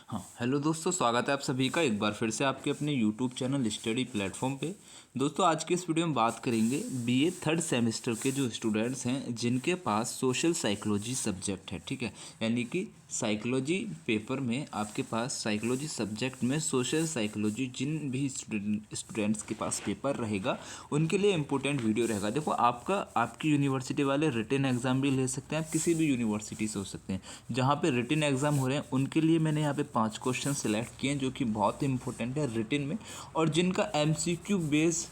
हाँ, हेलो दोस्तों, स्वागत है आप सभी का एक बार फिर से आपके अपने यूट्यूब चैनल स्टडी प्लेटफॉर्म पे। दोस्तों, आज के इस वीडियो में बात करेंगे बीए थर्ड सेमेस्टर के जो स्टूडेंट्स हैं जिनके पास सोशल साइकोलॉजी सब्जेक्ट है। ठीक है, यानी कि साइकोलॉजी पेपर में आपके पास साइकोलॉजी सब्जेक्ट में सोशल साइकोलॉजी जिन भी स्टूडेंट्स के पास पेपर रहेगा उनके लिए इंपॉर्टेंट वीडियो रहेगा। देखो, आपकी यूनिवर्सिटी वाले रिटन एग्ज़ाम भी ले सकते हैं, आप किसी भी यूनिवर्सिटी से हो सकते हैं। जहाँ पे रिटन एग्ज़ाम हो रहे हैं उनके लिए मैंने यहाँ पे 5 क्वेश्चन सिलेक्ट किए हैं जो कि बहुत इंपॉर्टेंट है रिटन में, और जिनका एमसीक्यू बेस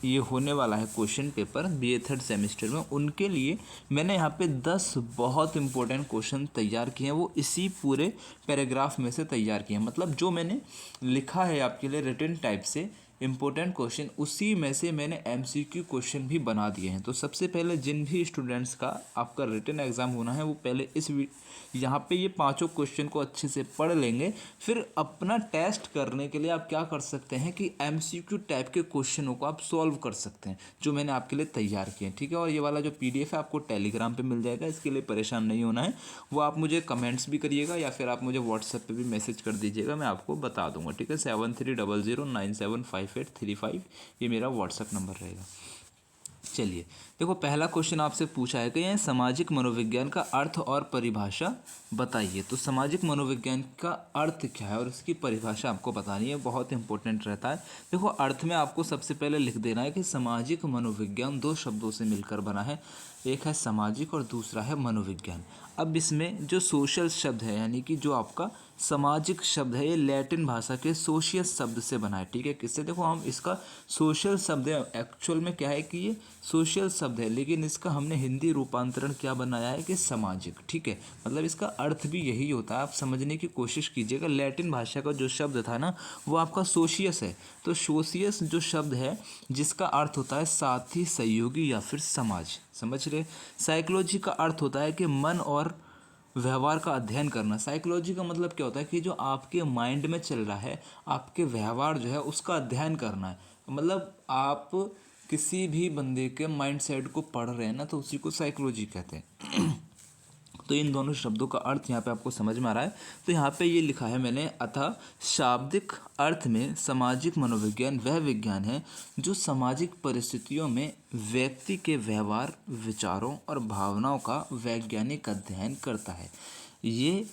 ये होने वाला है question paper BA third semester में। उनके लिए मैंने यहाँ पे 10 बहुत इंपॉर्टेंट क्वेश्चन तैयार किए हैं, वो इसी पूरे पैराग्राफ में से तैयार किए हैं। मतलब जो मैंने लिखा है आपके लिए रिटन टाइप से इम्पोर्टेंट क्वेश्चन, उसी में से मैंने एमसीक्यू क्वेश्चन भी बना दिए हैं। तो सबसे पहले जिन भी स्टूडेंट्स का आपका रिटन एग्ज़ाम होना है वो पहले यहाँ पे ये पांचों क्वेश्चन को अच्छे से पढ़ लेंगे। फिर अपना टेस्ट करने के लिए आप क्या कर सकते हैं कि एमसीक्यू टाइप के क्वेश्चनों को आप सॉल्व कर सकते हैं जो मैंने आपके लिए तैयार किए हैं। ठीक है, और ये वाला जो पीडीएफ है आपको टेलीग्राम पे मिल जाएगा, इसके लिए परेशान नहीं होना है। वो आप मुझे कमेंट्स भी करिएगा या फिर आप मुझे व्हाट्सएप पे भी मैसेज कर दीजिएगा, मैं आपको बता दूंगा। ठीक है, 7300975835 ये मेरा व्हाट्सएप नंबर रहेगा। चलिए, देखो, पहला क्वेश्चन आपसे पूछा है कि यह सामाजिक मनोविज्ञान का अर्थ और परिभाषा बताइए। तो सामाजिक मनोविज्ञान का अर्थ क्या है और इसकी परिभाषा आपको बतानी है, बहुत इंपॉर्टेंट रहता है। देखो, अर्थ में आपको सबसे पहले लिख देना है कि सामाजिक मनोविज्ञान 2 शब्दों से मिलकर बना है, एक है सामाजिक और दूसरा है मनोविज्ञान। अब इसमें जो सोशल शब्द है यानी कि जो आपका सामाजिक शब्द है, ये लैटिन भाषा के सोशियस शब्द से बना है। ठीक है, किससे? देखो, हम इसका सोशल शब्द है, एक्चुअल में क्या है कि ये सोशल शब्द है, लेकिन इसका हमने हिंदी रूपांतरण क्या बनाया है कि सामाजिक। ठीक है, मतलब इसका अर्थ भी यही होता है, आप समझने की कोशिश कीजिएगा। लैटिन भाषा का जो शब्द था ना वो आपका सोशियस है, तो सोशियस जो शब्द है जिसका अर्थ होता है साथी, सहयोगी या फिर समाज। समझ रहे? साइकोलॉजी का अर्थ होता है कि मन और व्यवहार का अध्ययन करना। साइकोलॉजी का मतलब क्या होता है कि जो आपके माइंड में चल रहा है, आपके व्यवहार जो है उसका अध्ययन करना है। मतलब आप किसी भी बंदे के माइंड सेट को पढ़ रहे हैं ना, तो उसी को साइकोलॉजी कहते हैं। तो इन दोनों शब्दों का अर्थ यहाँ पे आपको समझ में आ रहा है। तो यहाँ पे ये लिखा है मैंने, अतः शाब्दिक अर्थ में सामाजिक मनोविज्ञान वह विज्ञान है जो सामाजिक परिस्थितियों में व्यक्ति के व्यवहार, विचारों और भावनाओं का वैज्ञानिक अध्ययन करता है। ये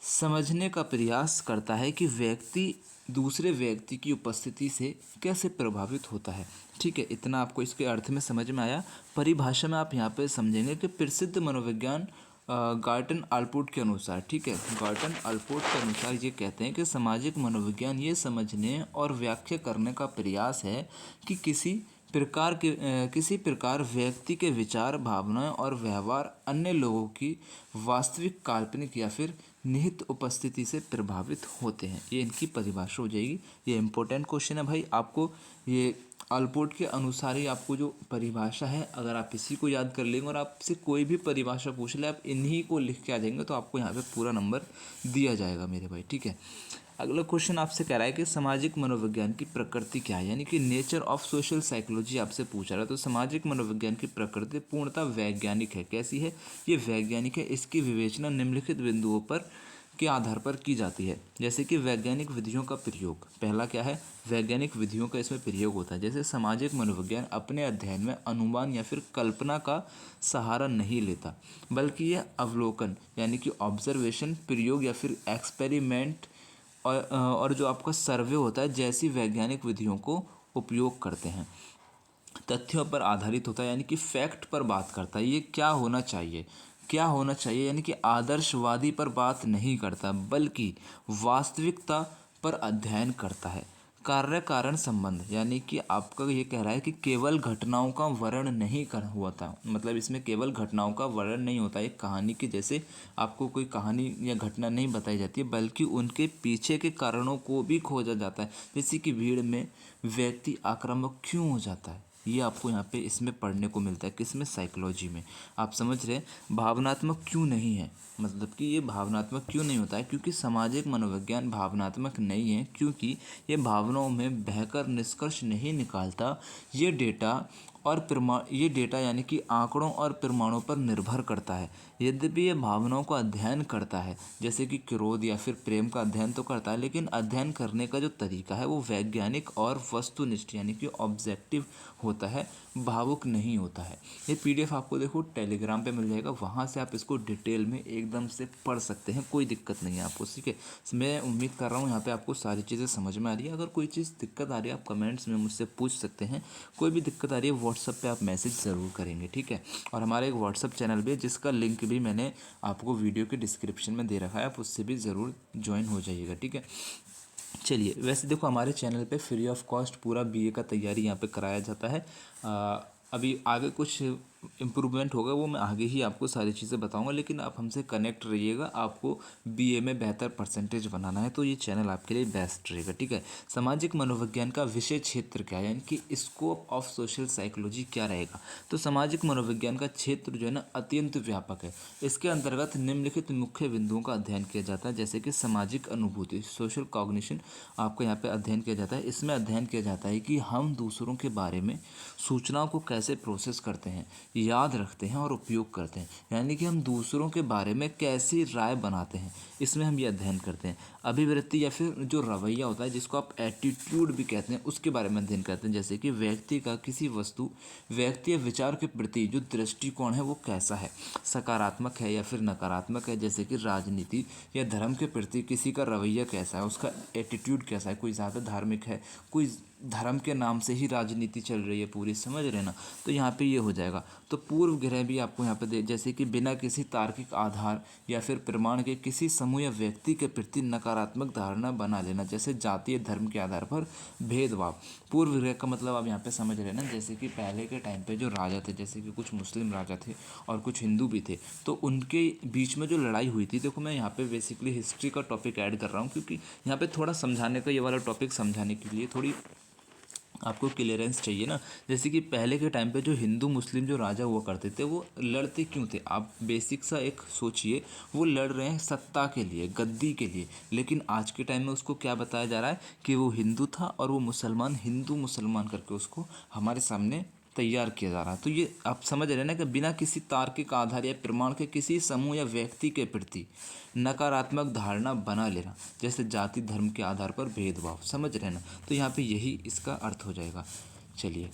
समझने का प्रयास करता है कि व्यक्ति दूसरे व्यक्ति की उपस्थिति से कैसे प्रभावित होता है। ठीक है, इतना आपको इसके अर्थ में समझ में आया। परिभाषा में आप यहाँ पे समझेंगे कि प्रसिद्ध मनोविज्ञान गार्टन आलपोर्ट के अनुसार, ठीक है, गार्टन आलपोर्ट के अनुसार ये कहते हैं कि सामाजिक मनोविज्ञान ये समझने और व्याख्या करने का प्रयास है कि किसी प्रकार व्यक्ति के विचार, भावनाएं और व्यवहार अन्य लोगों की वास्तविक, काल्पनिक या फिर निहित उपस्थिति से प्रभावित होते हैं। ये इनकी परिभाषा हो जाएगी। ये इंपॉर्टेंट क्वेश्चन है भाई, आपको ये अल्पोर्ट के अनुसार ही आपको जो परिभाषा है, अगर आप इसी को याद कर लेंगे और आपसे कोई भी परिभाषा पूछ ले, आप इन्हीं को लिख के आ जाएंगे तो आपको यहाँ पे पूरा नंबर दिया जाएगा मेरे भाई। ठीक है, अगला क्वेश्चन आपसे कह रहा है कि सामाजिक मनोविज्ञान की प्रकृति क्या है, यानी कि नेचर ऑफ सोशल साइकोलॉजी आपसे पूछ रहा है। तो सामाजिक मनोविज्ञान की प्रकृति पूर्णतः वैज्ञानिक है। कैसी है? ये वैज्ञानिक है। इसकी विवेचना निम्नलिखित बिंदुओं पर के आधार पर की जाती है, जैसे कि वैज्ञानिक विधियों का प्रयोग। पहला क्या है? वैज्ञानिक विधियों का इसमें प्रयोग होता है। जैसे सामाजिक मनोविज्ञान अपने अध्ययन में अनुमान या फिर कल्पना का सहारा नहीं लेता, बल्कि यह अवलोकन यानी कि ऑब्जर्वेशन, प्रयोग या फिर एक्सपेरिमेंट और जो आपका सर्वे होता है जैसी वैज्ञानिक विधियों को उपयोग करते हैं। तथ्यों पर आधारित होता है, यानी कि फैक्ट पर बात करता है। ये क्या होना चाहिए, क्या होना चाहिए, यानी कि आदर्शवादी पर बात नहीं करता बल्कि वास्तविकता पर अध्ययन करता है। कार्य कारण संबंध, यानी कि आपका ये कह रहा है कि केवल घटनाओं का वर्णन नहीं कर हुआ था, मतलब इसमें केवल घटनाओं का वर्णन नहीं होता। एक कहानी के जैसे आपको कोई कहानी या घटना नहीं बताई जाती है, बल्कि उनके पीछे के कारणों को भी खोजा जाता है। जैसे कि भीड़ में व्यक्ति आक्रामक क्यों हो जाता है, ये आपको यहाँ पे इसमें पढ़ने को मिलता है। किसमें? साइकोलॉजी में। आप समझ रहे हैं? भावनात्मक क्यों नहीं है, मतलब कि ये भावनात्मक क्यों नहीं होता है, क्योंकि सामाजिक मनोविज्ञान भावनात्मक नहीं है, क्योंकि ये भावनाओं में बहकर निष्कर्ष नहीं निकालता। ये डेटा और ये डेटा यानी कि आंकड़ों और प्रमाणों पर निर्भर करता है। यद्यपि ये भावनाओं का अध्ययन करता है, जैसे कि क्रोध या फिर प्रेम का अध्ययन तो करता है, लेकिन अध्ययन करने का जो तरीका है वो वैज्ञानिक और वस्तुनिष्ठ यानी कि ऑब्जेक्टिव होता है, भावुक नहीं होता है। ये पीडीएफ आपको देखो टेलीग्राम पे मिल जाएगा, वहाँ से आप इसको डिटेल में एकदम से पढ़ सकते हैं, कोई दिक्कत नहीं है आपको। ठीक है, मैं उम्मीद कर रहा हूँ यहाँ पे आपको सारी चीज़ें समझ में आ रही है। अगर कोई चीज़ दिक्कत आ रही है आप कमेंट्स में मुझसे पूछ सकते हैं। कोई भी दिक्कत आ रही है व्हाट्सअप पे आप मैसेज ज़रूर करेंगे, ठीक है। और हमारा एक व्हाट्सअप चैनल भी है जिसका लिंक भी मैंने आपको वीडियो के डिस्क्रिप्शन में दे रखा है, आप उससे भी ज़रूर ज्वाइन हो जाइएगा, ठीक है। चलिए, वैसे देखो हमारे चैनल पे फ्री ऑफ कॉस्ट पूरा बीए का तैयारी यहाँ पे कराया जाता है। अभी आगे कुछ इम्प्रूवमेंट होगा, वो मैं आगे ही आपको सारी चीज़ें बताऊंगा, लेकिन आप हमसे कनेक्ट रहिएगा। आपको बीए में बेहतर परसेंटेज बनाना है तो ये चैनल आपके लिए बेस्ट रहेगा, ठीक है। सामाजिक मनोविज्ञान का विषय क्षेत्र क्या है, यानी कि स्कोप ऑफ सोशल साइकोलॉजी क्या रहेगा। तो सामाजिक मनोविज्ञान का क्षेत्र जो है ना अत्यंत व्यापक है। इसके अंतर्गत निम्नलिखित मुख्य बिंदुओं का अध्ययन किया जाता है, जैसे कि सामाजिक अनुभूति, सोशल कॉग्निशन आपको यहाँ पे अध्ययन किया जाता है। इसमें अध्ययन किया जाता है कि हम दूसरों के बारे में सूचनाओं को कैसे प्रोसेस करते हैं, याद रखते हैं और उपयोग करते हैं, यानी कि हम दूसरों के बारे में कैसी राय बनाते हैं, इसमें हम ये अध्ययन करते हैं। अभिवृत्ति या फिर जो रवैया होता है जिसको आप एटीट्यूड भी कहते हैं, उसके बारे में अध्ययन करते हैं, जैसे कि व्यक्ति का किसी वस्तु, व्यक्ति या विचार के प्रति जो दृष्टिकोण है वो कैसा है, सकारात्मक है या फिर नकारात्मक है। जैसे कि राजनीति या धर्म के प्रति किसी का रवैया कैसा है, उसका एटीट्यूड कैसा है, कोई ज़्यादा धार्मिक है, कोई धर्म के नाम से ही राजनीति चल रही है पूरी, समझ रहे ना। तो यहाँ पे ये हो जाएगा। तो पूर्व ग्रह भी आपको यहाँ पे दे, जैसे कि बिना किसी तार्किक आधार या फिर प्रमाण के किसी समूह या व्यक्ति के प्रति नकारात्मक धारणा बना लेना, जैसे जातीय धर्म के आधार पर भेदभाव। पूर्व ग्रह का मतलब आप यहाँ पे समझ रहे ना, जैसे कि पहले के टाइम पे जो राजा थे, जैसे कि कुछ मुस्लिम राजा थे और कुछ हिंदू भी थे, तो उनके बीच में जो लड़ाई हुई थी, देखो मैं यहाँ पे बेसिकली हिस्ट्री का टॉपिक ऐड कर रहा हूँ, क्योंकि यहाँ पे थोड़ा समझाने का, ये वाला टॉपिक समझाने के लिए थोड़ी आपको क्लियरेंस चाहिए ना। जैसे कि पहले के टाइम पे जो हिंदू मुस्लिम जो राजा हुआ करते थे वो लड़ते क्यों थे, आप बेसिक सा एक सोचिए। वो लड़ रहे हैं सत्ता के लिए, गद्दी के लिए, लेकिन आज के टाइम में उसको क्या बताया जा रहा है कि वो हिंदू था और वो मुसलमान, हिंदू मुसलमान करके उसको हमारे सामने तैयार किया जा रहा है। तो ये आप समझ रहे हैं ना कि बिना किसी तार्किक आधार या प्रमाण के किसी समूह या व्यक्ति के प्रति नकारात्मक धारणा बना लेना, जैसे जाति धर्म के आधार पर भेदभाव, समझ रहे हैं ना। तो यहाँ पे यही इसका अर्थ हो जाएगा। चलिए,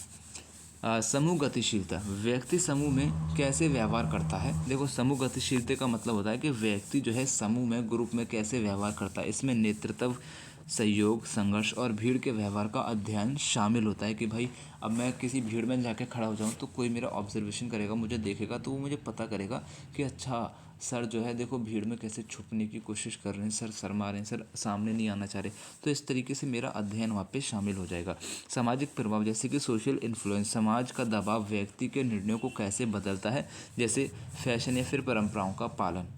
समूह गतिशीलता, व्यक्ति समूह में कैसे व्यवहार करता है। देखो समूह गतिशीलता का मतलब होता है कि व्यक्ति जो है समूह में, ग्रुप में कैसे व्यवहार करता है। इसमें नेतृत्व, सहयोग, संघर्ष और भीड़ के व्यवहार का अध्ययन शामिल होता है। कि भाई अब मैं किसी भीड़ में जाके खड़ा हो जाऊं तो कोई मेरा ऑब्जर्वेशन करेगा, मुझे देखेगा, तो वो मुझे पता करेगा कि अच्छा सर जो है देखो भीड़ में कैसे छुपने की कोशिश कर रहे हैं, सर शर्मा रहे हैं, सर सामने नहीं आना चाह रहे। तो इस तरीके से मेरा अध्ययन वहाँ पे शामिल हो जाएगा। सामाजिक प्रभाव, जैसे कि सोशल इन्फ्लुएंस, समाज का दबाव व्यक्ति के निर्णयों को कैसे बदलता है, जैसे फैशन या फिर परंपराओं का पालन।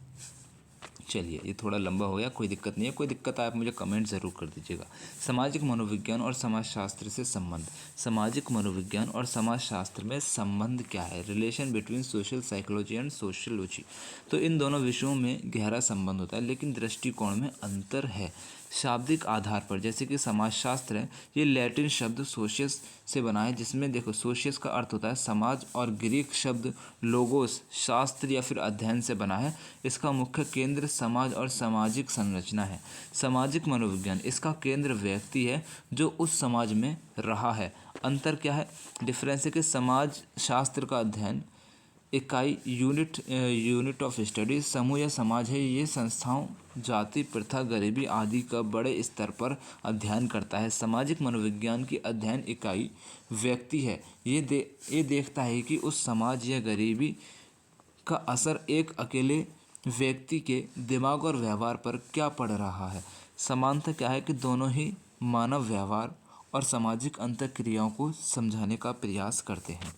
चलिए, ये थोड़ा लंबा हो गया, कोई दिक्कत नहीं है। कोई दिक्कत आए आप मुझे कमेंट ज़रूर कर दीजिएगा। सामाजिक मनोविज्ञान और समाजशास्त्र से संबंध, सामाजिक मनोविज्ञान और समाजशास्त्र में संबंध क्या है, relation between social psychology and sociology. तो इन दोनों विषयों में गहरा संबंध होता है, लेकिन दृष्टिकोण में अंतर है। शाब्दिक आधार पर, जैसे कि समाजशास्त्र है, ये लैटिन शब्द सोशियस से बना है, जिसमें देखो सोशियस का अर्थ होता है समाज, और ग्रीक शब्द लोगोस, शास्त्र या फिर अध्ययन से बना है। इसका मुख्य केंद्र समाज और सामाजिक संरचना है। सामाजिक मनोविज्ञान, इसका केंद्र व्यक्ति है जो उस समाज में रहा है। अंतर क्या है, डिफरेंस है कि समाज शास्त्र का अध्ययन इकाई, यूनिट ऑफ स्टडी, समूह या समाज है। ये संस्थाओं, जाति प्रथा, गरीबी आदि का बड़े स्तर पर अध्ययन करता है। सामाजिक मनोविज्ञान की अध्ययन इकाई व्यक्ति है। ये देखता है कि उस समाज या गरीबी का असर एक अकेले व्यक्ति के दिमाग और व्यवहार पर क्या पड़ रहा है। समानता क्या है कि दोनों ही मानव व्यवहार और सामाजिक अंतःक्रियाओं को समझाने का प्रयास करते हैं।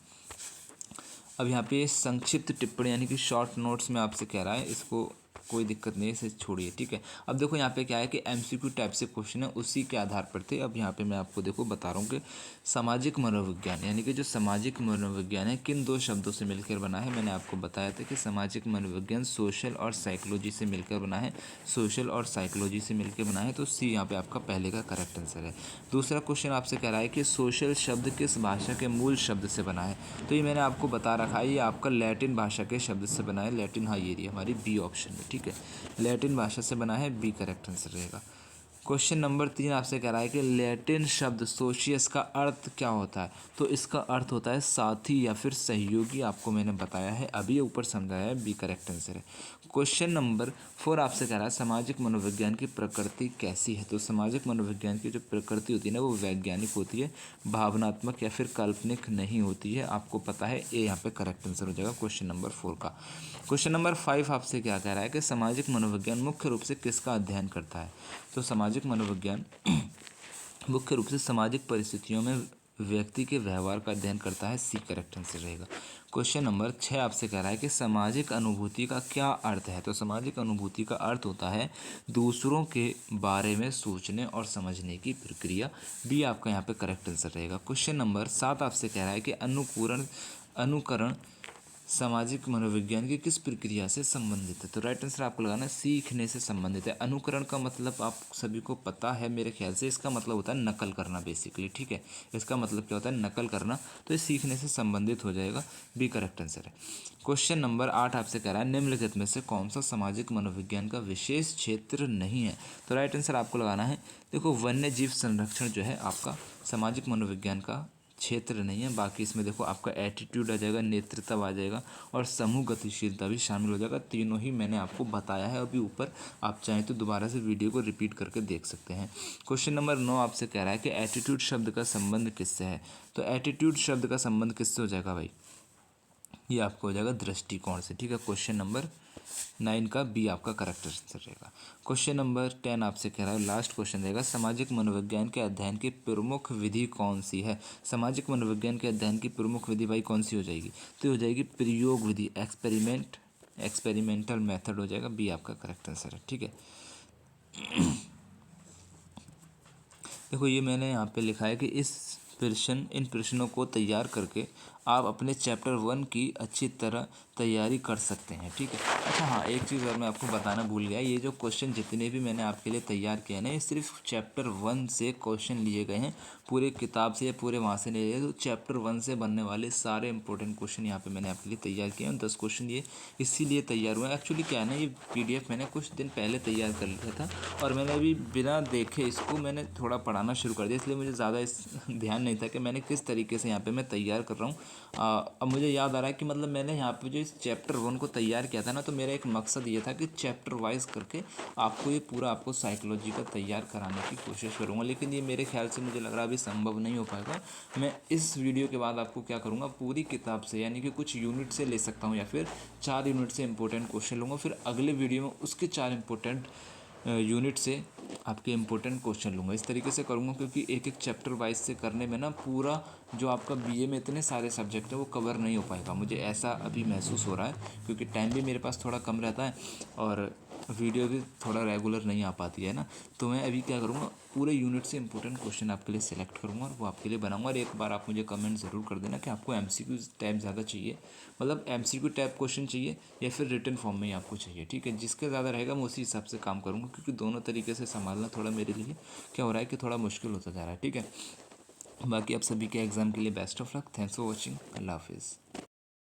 अब यहाँ पे संक्षिप्त टिप्पणी यानी कि शॉर्ट नोट्स में आपसे कह रहा है, इसको कोई दिक्कत नहीं है, इसे छोड़िए, ठीक है। अब देखो यहाँ पे क्या है कि एमसीक्यू टाइप से क्वेश्चन है, उसी के आधार पर थे। अब यहाँ पे मैं आपको देखो बता रहा हूँ कि सामाजिक मनोविज्ञान यानी कि जो सामाजिक मनोविज्ञान है किन दो शब्दों से मिलकर बना है। मैंने आपको बताया था कि सामाजिक मनोविज्ञान सोशल और साइकोलॉजी से मिलकर बना है, सोशल और साइकोलॉजी से मिलकर बना है, तो सी यहाँ पे आपका पहले का करेक्ट आंसर है। दूसरा क्वेश्चन आपसे कह रहा है कि सोशल शब्द किस भाषा के मूल शब्द से बना है, तो ये मैंने आपको बता रखा है, ये आपका लैटिन भाषा के शब्द से बना है। लैटिन, हाँ ये हमारी बी ऑप्शन है, ठीक है, लैटिन भाषा से बना है, बी करेक्ट आंसर रहेगा। क्वेश्चन नंबर 3 आपसे कह रहा है कि लैटिन शब्द सोशियस का अर्थ क्या होता है, तो इसका अर्थ होता है साथी या फिर सहयोगी, आपको मैंने बताया है अभी ऊपर समझाया है, बी करेक्ट आंसर है। क्वेश्चन नंबर 4 आपसे कह रहा है सामाजिक मनोविज्ञान की प्रकृति कैसी है, तो सामाजिक मनोविज्ञान की जो प्रकृति होती है ना वो वैज्ञानिक होती है, भावनात्मक या फिर काल्पनिक नहीं होती है, आपको पता है, ए यहाँ पे करेक्ट आंसर हो जाएगा क्वेश्चन नंबर 4 का। क्वेश्चन नंबर 5 आपसे क्या कह रहा है कि सामाजिक मनोविज्ञान मुख्य रूप से किसका अध्ययन करता है, तो सामाजिक मनोविज्ञान मुख्य रूप से सामाजिक परिस्थितियों में व्यक्ति के व्यवहार का अध्ययन करता है, सी करेक्ट आंसर रहेगा। क्वेश्चन नंबर 6 आपसे कह रहा है कि सामाजिक अनुभूति का क्या अर्थ है, तो सामाजिक अनुभूति का अर्थ होता है दूसरों के बारे में सोचने और समझने की प्रक्रिया, बी आपका यहाँ पे करेक्ट आंसर रहेगा। क्वेश्चन नंबर 7 आपसे कह रहा है कि अनुकरण सामाजिक मनोविज्ञान की किस प्रक्रिया से संबंधित है, तो राइट आंसर आपको लगाना है सीखने से संबंधित है। अनुकरण का मतलब आप सभी को पता है मेरे ख्याल से, इसका मतलब होता है नकल करना बेसिकली, ठीक है, इसका मतलब क्या होता है नकल करना, तो ये सीखने से संबंधित हो जाएगा, बी करेक्ट आंसर है। क्वेश्चन नंबर 8 आपसे कह रहा है निम्नलिखित में से कौन सा सामाजिक मनोविज्ञान का विशेष क्षेत्र नहीं है, तो राइट आंसर आपको लगाना है, देखो वन्य जीव संरक्षण जो है आपका सामाजिक मनोविज्ञान का क्षेत्र नहीं है। बाकी इसमें देखो आपका एटीट्यूड आ जाएगा, नेतृत्व आ जाएगा और समूह गतिशीलता भी शामिल हो जाएगा, तीनों ही मैंने आपको बताया है अभी ऊपर, आप चाहें तो दोबारा से वीडियो को रिपीट करके देख सकते हैं। क्वेश्चन नंबर 9 आपसे कह रहा है कि एटीट्यूड शब्द का संबंध किससे है, तो एटीट्यूड शब्द का संबंध किससे हो जाएगा भाई, ये आपको हो जाएगा दृष्टिकोण से, ठीक है। क्वेश्चन नंबर 9 का बी आपका करेक्ट आंसर रहेगा। क्वेश्चन नंबर 10 आपसे कह रहा है, लास्ट क्वेश्चन रहेगा, सामाजिक मनोविज्ञान के अध्ययन की प्रमुख विधि कौन सी है, सामाजिक मनोविज्ञान के अध्ययन की प्रमुख विधि भाई कौन सी हो जाएगी, तो हो जाएगी प्रयोग विधि, एक्सपेरिमेंटल मेथड हो जाएगा, बी आपका करेक्ट आंसर है, ठीक है। देखो ये मैंने यहाँ पे लिखा है कि इन प्रश्नों को तैयार करके आप अपने चैप्टर 1 की अच्छी तरह तैयारी कर सकते हैं, ठीक है। अच्छा हाँ, एक चीज़ और मैं आपको बताना भूल गया, ये जो क्वेश्चन जितने भी मैंने आपके लिए तैयार किए हैं ना, ये सिर्फ चैप्टर 1 से क्वेश्चन लिए गए हैं, पूरे किताब से या पूरे वहाँ से नहीं लिए, तो चैप्टर 1 से बनने वाले सारे इंपॉर्टेंट क्वेश्चन यहाँ पे मैंने आपके लिए तैयार किए हैं। 10 क्वेश्चन ये इसीलिए तैयार हुए हैं, एक्चुअली क्या है ना, ये PDF मैंने कुछ दिन पहले तैयार कर लिया था और मैंने अभी बिना देखे इसको मैंने थोड़ा पढ़ाना शुरू कर दिया, इसलिए मुझे ज़्यादा इस ध्यान नहीं था कि मैंने किस तरीके से यहाँ पे मैं तैयार कर रहा हूँ। अब मुझे याद आ रहा है कि मतलब मैंने यहाँ पे जो इस चैप्टर 1 को तैयार किया था ना, तो मेरा एक मकसद ये था कि चैप्टर वाइज करके आपको ये पूरा आपको साइकोलॉजी का तैयार कराने की कोशिश करूँगा, लेकिन ये मेरे ख्याल से मुझे लग रहा है अभी संभव नहीं हो पाएगा। मैं इस वीडियो के बाद आपको क्या करूँगा, पूरी किताब से यानी कि कुछ यूनिट से ले सकता हूँ या फिर 4 यूनिट से इंपॉर्टेंट क्वेश्चन लूँगा, फिर अगले वीडियो में उसके 4 इंपॉर्टेंट यूनिट से आपके इंपॉर्टेंट क्वेश्चन लूँगा, इस तरीके से करूँगा, क्योंकि एक एक चैप्टर वाइज से करने में ना पूरा जो आपका BA में इतने सारे सब्जेक्ट है वो कवर नहीं हो पाएगा, मुझे ऐसा अभी महसूस हो रहा है, क्योंकि टाइम भी मेरे पास थोड़ा कम रहता है और वीडियो भी थोड़ा रेगुलर नहीं आ पाती है ना। तो मैं अभी क्या करूँगा, पूरे यूनिट से इंपॉर्टेंट क्वेश्चन आपके लिए सेलेक्ट करूँगा और वो आपके लिए बनाऊँगा। और एक बार आप मुझे कमेंट ज़रूर कर देना कि आपको MCQ टाइप ज़्यादा चाहिए, मतलब MCQ टाइप क्वेश्चन चाहिए या फिर रिटन फॉर्म में ही आपको चाहिए, ठीक है। जिसके ज़्यादा रहेगा मैं उसी हिसाब से काम करूँगा, क्योंकि दोनों तरीके से संभालना थोड़ा मेरे लिए क्या हो रहा है कि थोड़ा मुश्किल होता जा रहा है, ठीक है। बाकी आप सभी के एग्ज़ाम के लिए best of luck, thanks for watching, अल्लाह हाफिज़।